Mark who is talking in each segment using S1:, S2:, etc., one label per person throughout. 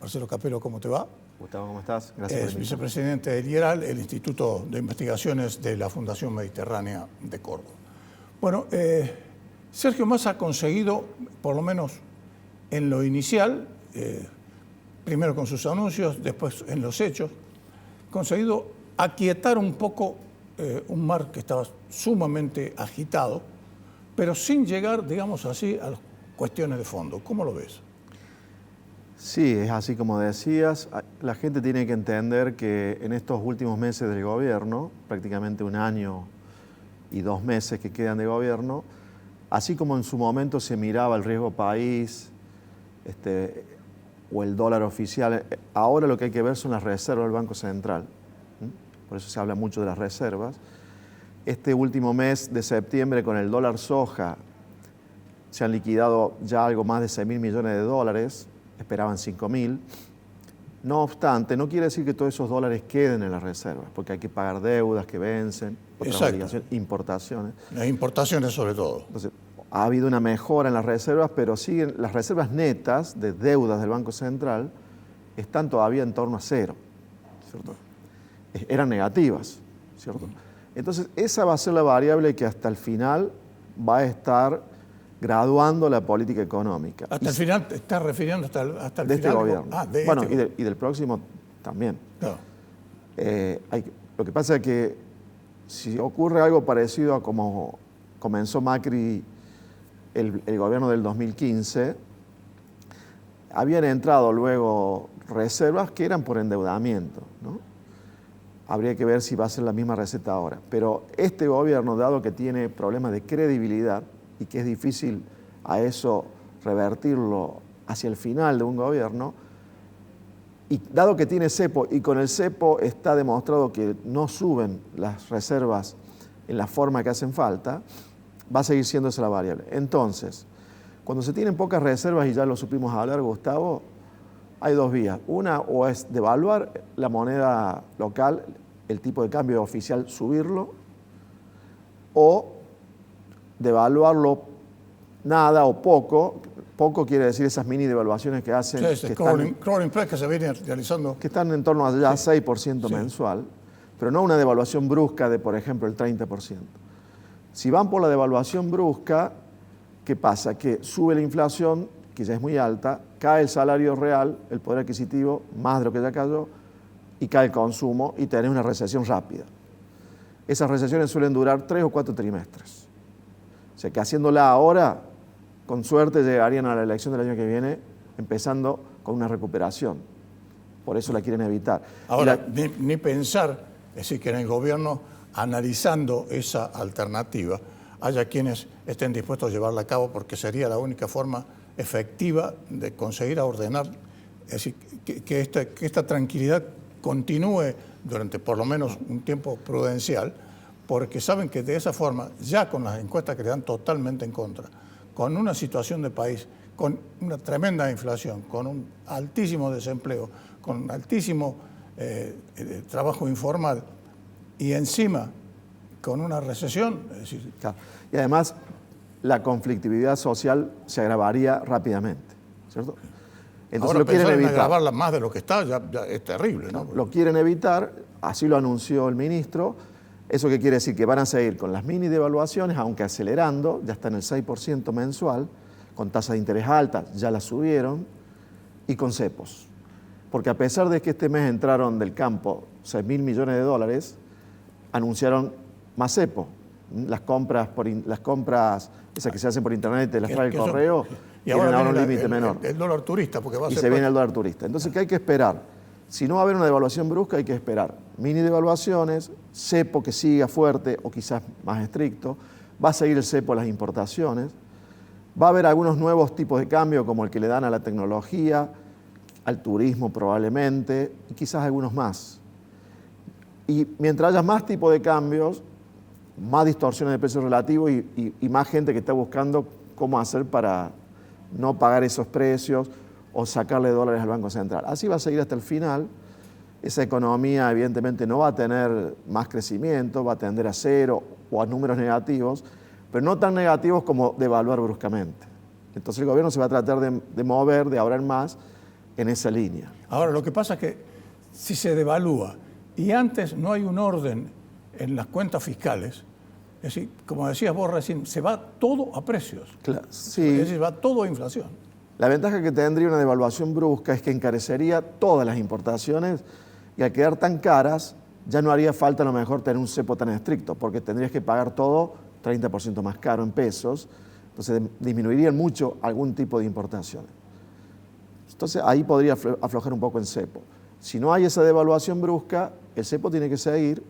S1: Marcelo Capelo, ¿cómo te va?
S2: Gustavo, ¿cómo estás? Gracias por
S1: Es
S2: invitarme.
S1: vicepresidente del IERAL, el Instituto de Investigaciones de la Fundación Mediterránea de Córdoba. Bueno, Sergio Massa ha conseguido, por lo menos en lo inicial, primero con sus anuncios, después en los hechos, conseguido aquietar un poco un mar que estaba sumamente agitado, pero sin llegar, digamos así, a las cuestiones de fondo. ¿Cómo lo ves?
S2: Sí, es así como decías. La gente tiene que entender que en estos últimos meses del gobierno, prácticamente un año y 2 meses que quedan de gobierno, así como en su momento se miraba el riesgo país o el dólar oficial, ahora lo que hay que ver son las reservas del Banco Central. Por eso se habla mucho de las reservas. Este último mes de septiembre, con el dólar soja, se han liquidado ya algo más de 6.000 millones de dólares, esperaban 5.000. No obstante, no quiere decir que todos esos dólares queden en las reservas, porque hay que pagar deudas que vencen, otras obligaciones, importaciones.
S1: Las importaciones sobre todo.
S2: Entonces, ha habido una mejora en las reservas, pero siguen las reservas netas de deudas del Banco Central están todavía en torno a cero, ¿cierto? Eran negativas, ¿cierto? Entonces, esa va a ser la variable que hasta el final va a estar graduando la política económica.
S1: ¿Hasta el final te estás refiriendo hasta el
S2: de
S1: final?
S2: Este gobierno. Bueno,
S1: este...
S2: y del próximo también.
S1: Claro.
S2: Lo que pasa es que si ocurre algo parecido a como comenzó Macri el gobierno del 2015, habían entrado luego reservas que eran por endeudamiento, ¿no? Habría que ver si va a ser la misma receta ahora. Pero este gobierno, dado que tiene problemas de credibilidad y que es difícil a eso revertirlo hacia el final de un gobierno, y dado que tiene cepo, y con el cepo está demostrado que no suben las reservas en la forma que hacen falta, va a seguir siendo esa la variable. Entonces, cuando se tienen pocas reservas, y ya lo supimos hablar, Gustavo, hay 2 vías. Una, o es devaluar la moneda local, el tipo de cambio oficial, subirlo, o devaluarlo nada o poco. Poco quiere decir esas mini devaluaciones que hacen.
S1: Sí, que crawling price que se viene realizando.
S2: Que están en torno a ya 6% mensual, pero no una devaluación brusca de, por ejemplo, el 30%. Si van por la devaluación brusca, ¿qué pasa? Que sube la inflación, que ya es muy alta, cae el salario real, el poder adquisitivo, más de lo que ya cayó, y cae el consumo, y tenés una recesión rápida. Esas recesiones suelen durar 3 o 4 trimestres. O sea que haciéndola ahora, con suerte llegarían a la elección del año que viene, empezando con una recuperación. Por eso la quieren evitar.
S1: Ahora, ni pensar, es decir, que en el gobierno, analizando esa alternativa, haya quienes estén dispuestos a llevarla a cabo, porque sería la única forma efectiva de conseguir ordenar, es decir, que esta tranquilidad continúe durante por lo menos un tiempo prudencial, porque saben que de esa forma, ya con las encuestas que le dan totalmente en contra, con una situación de país, con una tremenda inflación, con un altísimo desempleo, con un altísimo trabajo informal, y encima con una recesión, es decir...
S2: Claro. Y además, la conflictividad social se agravaría rápidamente, ¿cierto? Entonces
S1: ahora
S2: lo quieren
S1: pensar en
S2: evitar.
S1: agravarla más de lo que está ya es terrible, ¿no?
S2: Lo quieren evitar, así lo anunció el ministro. ¿Eso qué quiere decir? Que van a seguir con las mini devaluaciones, aunque acelerando, ya está en el 6% mensual, con tasas de interés altas, ya las subieron, y con cepos. Porque a pesar de que este mes entraron del campo 6.000 millones de dólares, anunciaron más cepo. Las compras esas que se hacen por internet, te las trae el correo, tienen ahora un límite menor.
S1: El dólar turista, porque va a ser...
S2: Y se viene el dólar turista. Entonces, ¿qué hay que esperar? Si no va a haber una devaluación brusca, hay que esperar mini devaluaciones, cepo que siga fuerte o quizás más estricto, va a seguir el cepo a las importaciones, va a haber algunos nuevos tipos de cambio como el que le dan a la tecnología, al turismo probablemente, y quizás algunos más. Y mientras haya más tipos de cambios, más distorsiones de precios relativos y más gente que está buscando cómo hacer para no pagar esos precios o sacarle dólares al Banco Central. Así va a seguir hasta el final. Esa economía evidentemente no va a tener más crecimiento, va a tender a cero o a números negativos, pero no tan negativos como devaluar bruscamente. Entonces el gobierno se va a tratar de mover, de ahorrar más, en esa línea.
S1: Ahora, lo que pasa es que si se devalúa y antes no hay un orden en las cuentas fiscales, es decir, como decías vos recién, se va todo a precios.
S2: Claro, sí.
S1: Es decir, va todo a inflación.
S2: La ventaja que tendría una devaluación brusca es que encarecería todas las importaciones y al quedar tan caras ya no haría falta a lo mejor tener un cepo tan estricto, porque tendrías que pagar todo 30% más caro en pesos, entonces disminuirían mucho algún tipo de importaciones. Entonces ahí podría aflojar un poco el cepo. Si no hay esa devaluación brusca, el cepo tiene que seguir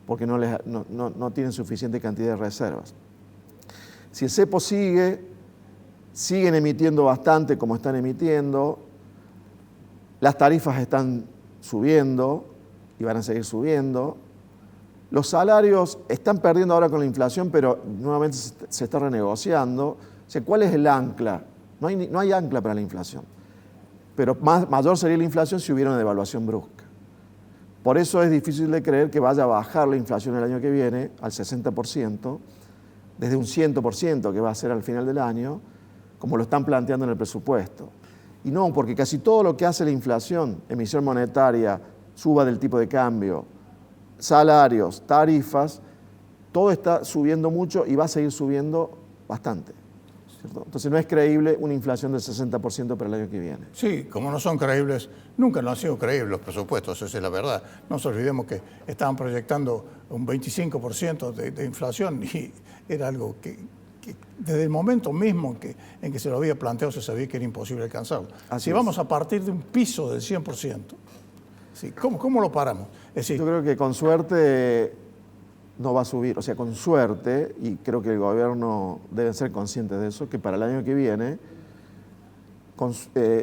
S2: porque no tienen suficiente cantidad de reservas. Si el cepo siguen emitiendo bastante como están emitiendo, las tarifas están subiendo y van a seguir subiendo. Los salarios están perdiendo ahora con la inflación, pero nuevamente se está renegociando. O sea, ¿cuál es el ancla? No hay ancla para la inflación. Pero mayor sería la inflación si hubiera una devaluación brusca. Por eso es difícil de creer que vaya a bajar la inflación el año que viene al 60%, desde un 100% que va a ser al final del año, como lo están planteando en el presupuesto. Y no, porque casi todo lo que hace la inflación, emisión monetaria, suba del tipo de cambio, salarios, tarifas, todo está subiendo mucho y va a seguir subiendo bastante, ¿cierto? Entonces no es creíble una inflación del 60% para el año que viene.
S1: Sí, como no son creíbles, nunca no han sido creíbles los presupuestos, esa es la verdad. No nos olvidemos que estaban proyectando un 25% de inflación y era algo que desde el momento mismo en que se lo había planteado se sabía que era imposible alcanzarlo. Si vamos a partir de un piso del 100%, ¿sí? ¿Cómo lo paramos? Es decir,
S2: yo creo que con suerte no va a subir, o sea, con suerte, y creo que el gobierno debe ser consciente de eso, que para el año que viene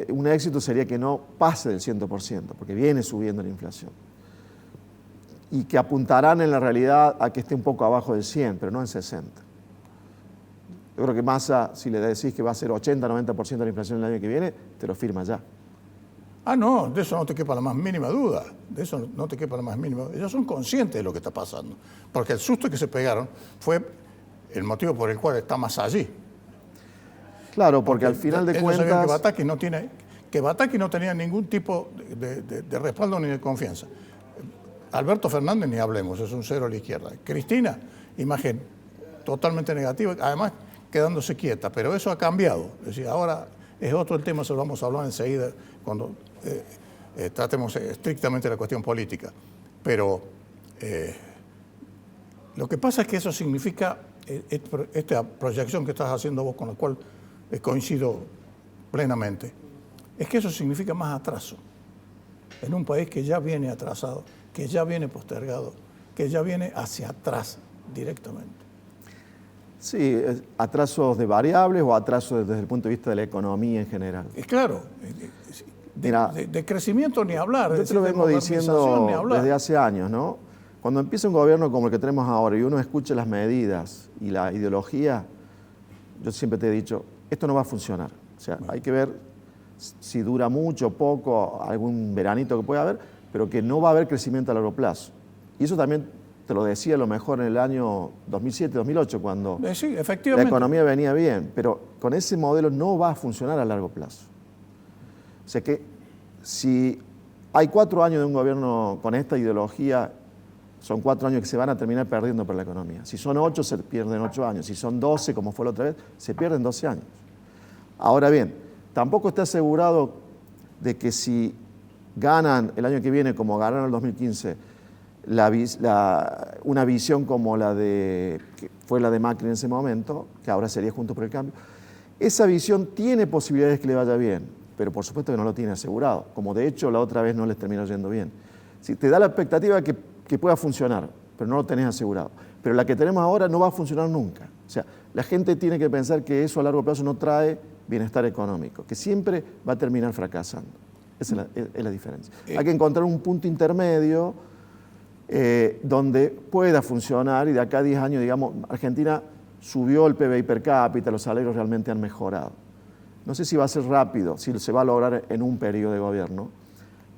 S2: un éxito sería que no pase del 100%, porque viene subiendo la inflación. Y que apuntarán en la realidad a que esté un poco abajo del 100, pero no en 60. Yo creo que Massa, si le decís que va a ser 80-90% de la inflación el año que viene, te lo firma ya.
S1: Ah, no, de eso no te quepa la más mínima duda. De eso no te quepa la más mínima duda. Ellos son conscientes de lo que está pasando. Porque el susto que se pegaron fue el motivo por el cual está Massa allí.
S2: Claro, porque al final de
S1: ellos
S2: cuentas...
S1: sabían que Bataki no tenía ningún tipo de respaldo ni de confianza. Alberto Fernández ni hablemos, es un cero a la izquierda. Cristina, imagen totalmente negativa, además quedándose quieta, pero eso ha cambiado. Es decir, ahora es otro el tema, se lo vamos a hablar enseguida cuando tratemos estrictamente la cuestión política. Pero lo que pasa es que eso significa, esta proyección que estás haciendo vos, con la cual coincido plenamente, es que eso significa más atraso en un país que ya viene atrasado, que ya viene postergado, que ya viene hacia atrás directamente.
S2: Sí, atrasos de variables o atrasos desde el punto de vista de la economía en general.
S1: Claro, de crecimiento ni hablar.
S2: Yo te lo vengo diciendo desde hace años, ¿no? Cuando empieza un gobierno como el que tenemos ahora y uno escucha las medidas y la ideología, yo siempre te he dicho, esto no va a funcionar. O sea, hay que ver si dura mucho, poco, algún veranito que pueda haber, pero que no va a haber crecimiento a largo plazo. Y eso también te lo decía a lo mejor en el año 2007-2008, cuando
S1: sí,
S2: la economía venía bien, pero con ese modelo no va a funcionar a largo plazo. O sea que si hay 4 años de un gobierno con esta ideología, son 4 años que se van a terminar perdiendo para la economía. Si son 8, se pierden 8 años. Si son 12, como fue la otra vez, se pierden 12 años. Ahora bien, tampoco está asegurado de que si ganan el año que viene, como ganaron en el 2015, una visión como que fue la de Macri en ese momento, que ahora sería Juntos por el Cambio, esa visión tiene posibilidades que le vaya bien, pero por supuesto que no lo tiene asegurado, como de hecho la otra vez no les terminó yendo bien. Si te da la expectativa que pueda funcionar, pero no lo tenés asegurado. Pero la que tenemos ahora no va a funcionar nunca. O sea, la gente tiene que pensar que eso a largo plazo no trae bienestar económico, que siempre va a terminar fracasando. Esa es la diferencia. Hay que encontrar un punto intermedio donde pueda funcionar y de acá a 10 años, digamos, Argentina subió el PBI per cápita, los salarios realmente han mejorado. No sé si va a ser rápido, si se va a lograr en un periodo de gobierno,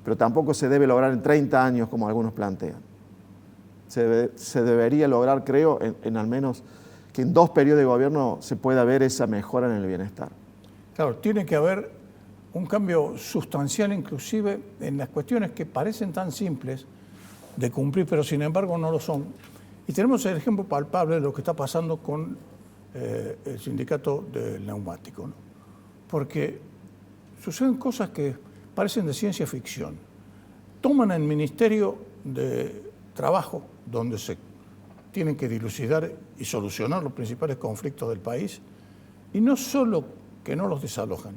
S2: pero tampoco se debe lograr en 30 años como algunos plantean. Se debería lograr, creo, en al menos que en 2 periodos de gobierno se pueda ver esa mejora en el bienestar.
S1: Claro, tiene que haber un cambio sustancial inclusive en las cuestiones que parecen tan simples de cumplir, pero sin embargo no lo son. Y tenemos el ejemplo palpable de lo que está pasando con el sindicato del neumático, ¿no? Porque suceden cosas que parecen de ciencia ficción. Toman el Ministerio de Trabajo, donde se tienen que dilucidar y solucionar los principales conflictos del país, y no solo que no los desalojan,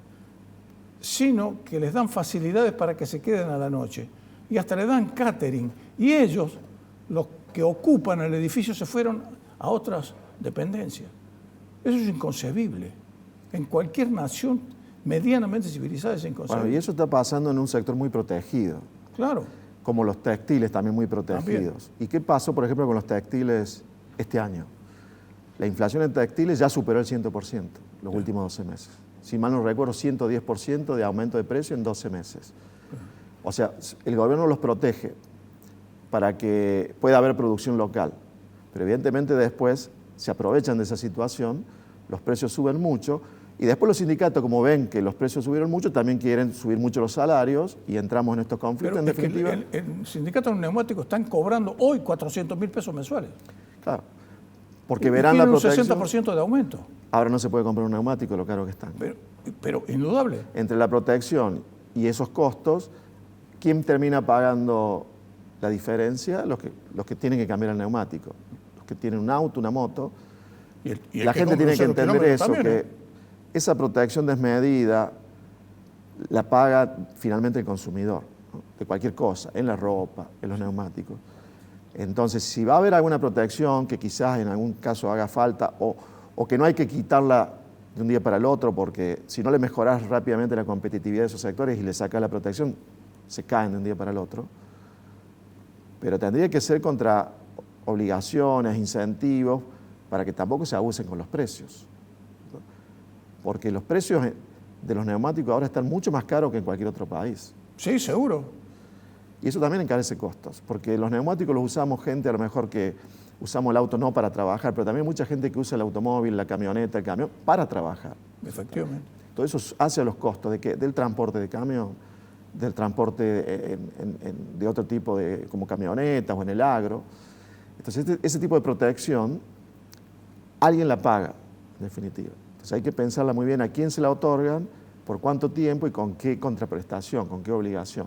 S1: sino que les dan facilidades para que se queden a la noche, y hasta le dan catering, y ellos, los que ocupan el edificio, se fueron a otras dependencias. Eso es inconcebible. En cualquier nación medianamente civilizada es inconcebible.
S2: Bueno, y eso está pasando en un sector muy protegido.
S1: Claro.
S2: Como los textiles también muy protegidos. También. ¿Y qué pasó, por ejemplo, con los textiles este año? La inflación en textiles ya superó el 100% los últimos 12 meses. Si mal no recuerdo, 110% de aumento de precio en 12 meses. O sea, el gobierno los protege para que pueda haber producción local. Pero evidentemente después se aprovechan de esa situación, los precios suben mucho, y después los sindicatos, como ven que los precios subieron mucho, también quieren subir mucho los salarios y entramos en estos conflictos.
S1: Pero
S2: en definitiva,
S1: el sindicato de neumáticos están cobrando hoy 400.000 pesos mensuales.
S2: Claro, porque verán la protección.
S1: Un 60% de aumento.
S2: Ahora no se puede comprar un neumático, lo caro que están.
S1: Pero indudable.
S2: Entre la protección y esos costos, ¿quién termina pagando la diferencia? Los que tienen que cambiar el neumático. Los que tienen un auto, una moto. Y la gente tiene que entender eso, también, que esa protección desmedida la paga finalmente el consumidor, ¿no? De cualquier cosa, en la ropa, en los neumáticos. Entonces, si va a haber alguna protección que quizás en algún caso haga falta o que no hay que quitarla de un día para el otro, porque si no le mejoras rápidamente la competitividad de esos sectores y le sacas la protección, se caen de un día para el otro. Pero tendría que ser contra obligaciones, incentivos, para que tampoco se abusen con los precios. Porque los precios de los neumáticos ahora están mucho más caros que en cualquier otro país.
S1: Sí, seguro.
S2: Y eso también encarece costos, porque los neumáticos los usamos gente a lo mejor que usamos el auto no para trabajar, pero también mucha gente que usa el automóvil, la camioneta, el camión, para trabajar.
S1: Efectivamente.
S2: Todo eso hace a los costos del transporte de camión, del transporte de otro tipo, como camionetas o en el agro. Entonces, ese tipo de protección, alguien la paga, en definitiva. Entonces hay que pensarla muy bien a quién se la otorgan, por cuánto tiempo y con qué contraprestación, con qué obligación.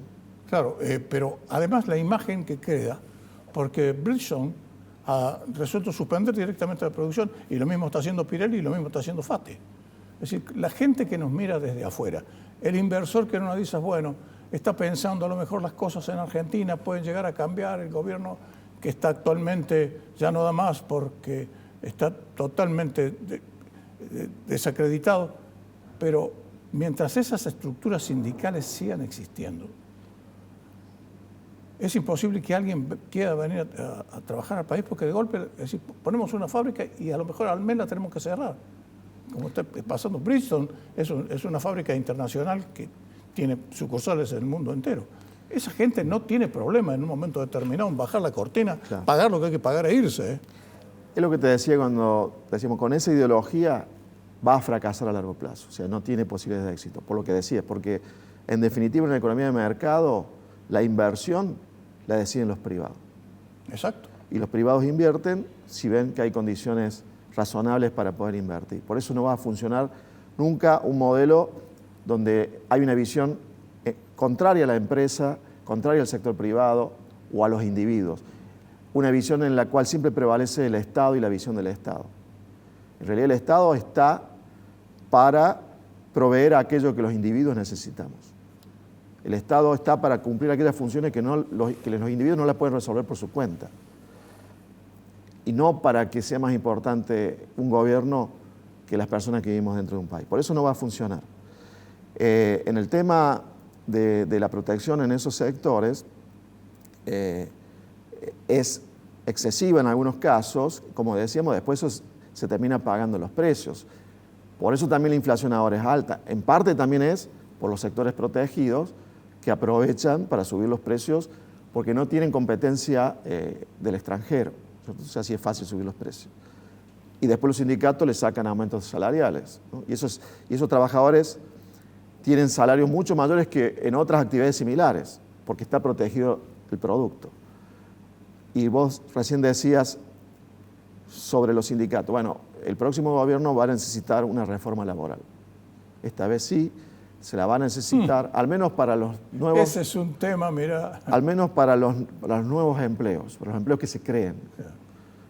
S1: Claro, pero además la imagen que queda, porque Bridgestone ha resuelto suspender directamente la producción y lo mismo está haciendo Pirelli y lo mismo está haciendo Fati. Es decir, la gente que nos mira desde afuera, el inversor que nos dice, bueno, está pensando a lo mejor las cosas en Argentina pueden llegar a cambiar, el gobierno que está actualmente ya no da más porque está totalmente desacreditado, pero mientras esas estructuras sindicales sigan existiendo, es imposible que alguien quiera venir a trabajar al país porque de golpe, es decir, ponemos una fábrica y a lo mejor al mes la tenemos que cerrar. Como está pasando, Bridgestone es una fábrica internacional que tiene sucursales en el mundo entero. Esa gente no tiene problema en un momento determinado en bajar la cortina, claro, pagar lo que hay que pagar e irse.
S2: Es lo que te decía cuando decíamos, con esa ideología va a fracasar a largo plazo. O sea, no tiene posibilidades de éxito, por lo que decías, porque en definitiva en la economía de mercado la inversión la deciden los privados.
S1: Exacto.
S2: Y los privados invierten si ven que hay condiciones razonables para poder invertir. Por eso no va a funcionar nunca un modelo donde hay una visión contraria a la empresa, contraria al sector privado o a los individuos. Una visión en la cual siempre prevalece el Estado y la visión del Estado. En realidad el Estado está para proveer aquello que los individuos necesitamos. El Estado está para cumplir aquellas funciones que los individuos no las pueden resolver por su cuenta. Y no para que sea más importante un gobierno que las personas que vivimos dentro de un país. Por eso no va a funcionar. En el tema de la protección en esos sectores, es excesiva en algunos casos, como decíamos, después eso se termina pagando los precios. Por eso también la inflación ahora es alta. En parte también es por los sectores protegidos que aprovechan para subir los precios porque no tienen competencia del extranjero. Entonces así es fácil subir los precios. Y después los sindicatos les sacan aumentos salariales, ¿no? Y esos trabajadores tienen salarios mucho mayores que en otras actividades similares, porque está protegido el producto. Y vos recién decías sobre los sindicatos. Bueno, el próximo gobierno va a necesitar una reforma laboral. Esta vez sí, se la va a necesitar, al menos para los nuevos...
S1: Ese es un tema, mira...
S2: Al menos para los nuevos empleos, para los empleos que se creen.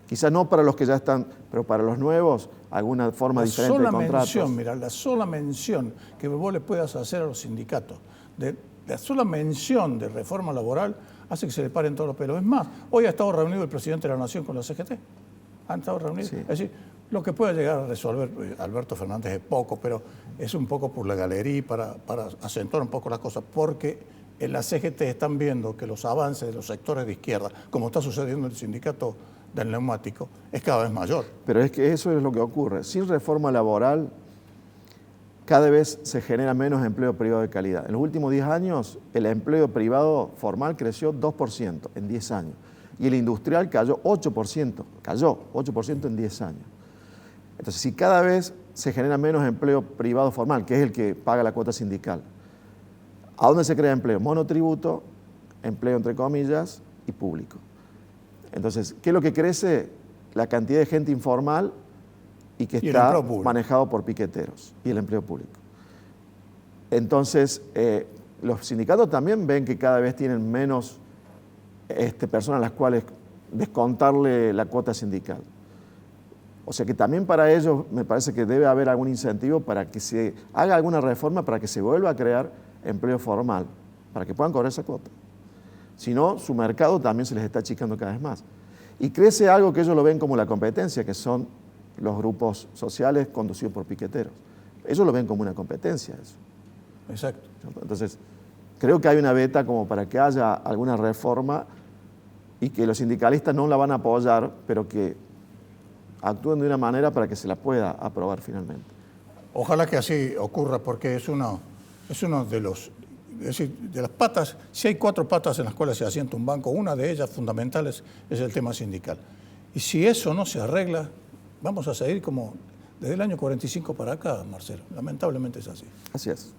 S2: Quizás no para los que ya están, pero para los nuevos, alguna forma diferente de contratos.
S1: La sola mención que vos le puedas hacer a los sindicatos, la sola mención de reforma laboral hace que se le paren todos los pelos. Es más, hoy ha estado reunido el presidente de la Nación con la CGT. Han estado reunidos. Sí. Es decir, lo que puede llegar a resolver Alberto Fernández es poco, pero es un poco por la galería para acentuar un poco las cosas, porque en la CGT están viendo que los avances de los sectores de izquierda, como está sucediendo en el sindicato del neumático, es cada vez mayor.
S2: Pero es que eso es lo que ocurre. Sin reforma laboral, cada vez se genera menos empleo privado de calidad. En los últimos 10 años, el empleo privado formal creció 2% en 10 años. Y el industrial cayó 8% en 10 años. Entonces, si cada vez se genera menos empleo privado formal, que es el que paga la cuota sindical, ¿a dónde se crea empleo? Monotributo, empleo entre comillas y público. Entonces, ¿qué es lo que crece? La cantidad de gente informal y que está manejado por piqueteros y el empleo público. Entonces, los sindicatos también ven que cada vez tienen menos personas a las cuales descontarle la cuota sindical. O sea que también para ellos me parece que debe haber algún incentivo para que se haga alguna reforma para que se vuelva a crear empleo formal, para que puedan cobrar esa cuota. Si no, su mercado también se les está achicando cada vez más. Y crece algo que ellos lo ven como la competencia, que son los grupos sociales conducidos por piqueteros. Ellos lo ven como una competencia. Eso.
S1: Exacto.
S2: Entonces, creo que hay una beta como para que haya alguna reforma y que los sindicalistas no la van a apoyar, pero que actúen de una manera para que se la pueda aprobar finalmente.
S1: Ojalá que así ocurra, porque es uno de los... Es decir, de las patas, si hay 4 patas en las cuales se asienta un banco, una de ellas fundamentales es el tema sindical. Y si eso no se arregla, vamos a seguir como desde el año 45 para acá, Marcelo. Lamentablemente es así.
S2: Así es.